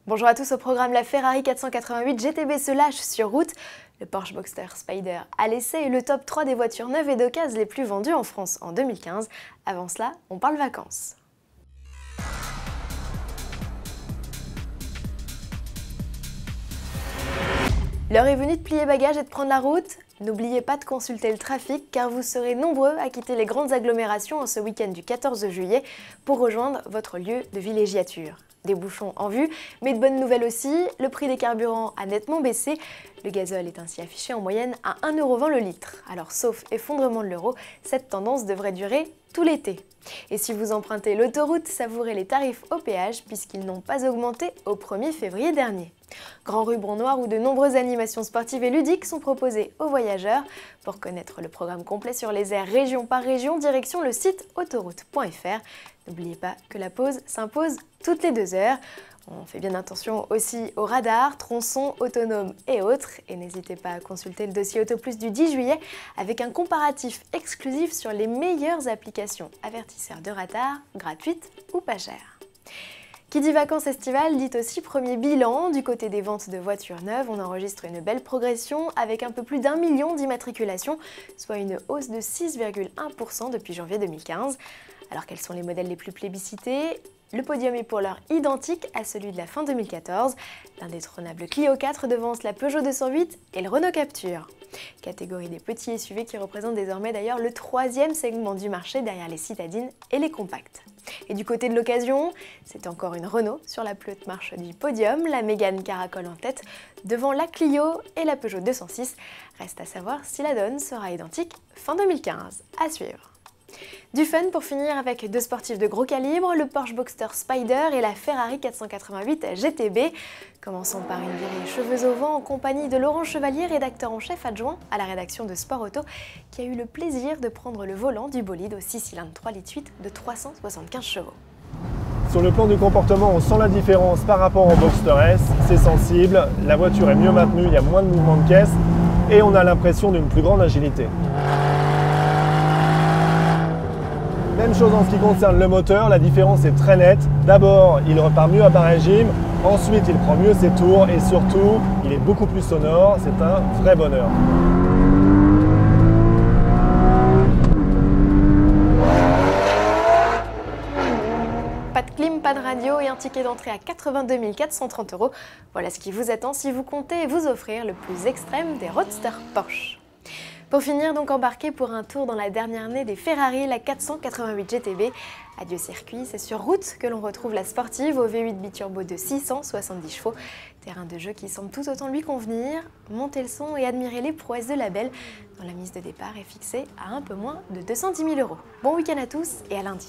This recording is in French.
Bonjour à tous, au programme la Ferrari 488 GTB se lâche sur route, le Porsche Boxster Spyder à l'essai et le top 3 des voitures neuves et d'occasion les plus vendues en France en 2015. Avant cela, on parle vacances. L'heure est venue de plier bagages et de prendre la route. N'oubliez pas de consulter le trafic car vous serez nombreux à quitter les grandes agglomérations en ce week-end du 14 juillet pour rejoindre votre lieu de villégiature. Des bouchons en vue, mais de bonnes nouvelles aussi, le prix des carburants a nettement baissé. Le gazole est ainsi affiché en moyenne à 1,20 € le litre. Alors sauf effondrement de l'euro, cette tendance devrait durer tout l'été. Et si vous empruntez l'autoroute, savourez les tarifs au péage puisqu'ils n'ont pas augmenté au 1er février dernier. Grand ruban noir où de nombreuses animations sportives et ludiques sont proposées aux voyageurs. Pour connaître le programme complet sur les aires région par région, direction le site autoroute.fr. N'oubliez pas que la pause s'impose toutes les 2 heures. On fait bien attention aussi aux radars, tronçons, autonomes et autres. Et n'hésitez pas à consulter le dossier AutoPlus du 10 juillet avec un comparatif exclusif sur les meilleures applications avertisseurs de radar, gratuites ou pas chères. Qui dit vacances estivales dit aussi premier bilan. Du côté des ventes de voitures neuves, on enregistre une belle progression avec un peu plus d'1 million d'immatriculations, soit une hausse de 6,1% depuis janvier 2015. Alors quels sont les modèles les plus plébiscités ? Le podium est pour l'heure identique à celui de la fin 2014. L'indétrônable Clio 4 devance la Peugeot 208 et le Renault Captur. Catégorie des petits SUV qui représentent désormais d'ailleurs le 3e segment du marché derrière les citadines et les compacts. Et du côté de l'occasion, c'est encore une Renault sur la pelote marche du podium, la Mégane caracole en tête devant la Clio et la Peugeot 206. Reste à savoir si la donne sera identique fin 2015. À suivre. Du fun pour finir avec 2 sportifs de gros calibre, le Porsche Boxster Spyder et la Ferrari 488 GTB. Commençons par une virée cheveux au vent en compagnie de Laurent Chevalier, rédacteur en chef adjoint à la rédaction de Sport Auto, qui a eu le plaisir de prendre le volant du bolide au 6 cylindres 3,8 litres de 375 chevaux. Sur le plan du comportement, on sent la différence par rapport au Boxster S, c'est sensible, la voiture est mieux maintenue, il y a moins de mouvement de caisse et on a l'impression d'une plus grande agilité. Même chose en ce qui concerne le moteur, la différence est très nette. D'abord, il repart mieux à bas régime, ensuite il prend mieux ses tours et surtout, il est beaucoup plus sonore, c'est un vrai bonheur. Pas de clim, pas de radio et un ticket d'entrée à 82 430 €. Voilà ce qui vous attend si vous comptez vous offrir le plus extrême des roadsters Porsche. Pour finir, donc embarquez pour un tour dans la dernière année des Ferrari, la 488 GTB. Adieu circuit, c'est sur route que l'on retrouve la sportive au V8 biturbo de 670 chevaux. Terrain de jeu qui semble tout autant lui convenir. Montez le son et admirez les prouesses de la belle, dont la mise de départ est fixée à un peu moins de 210 000 €. Bon week-end à tous et à lundi.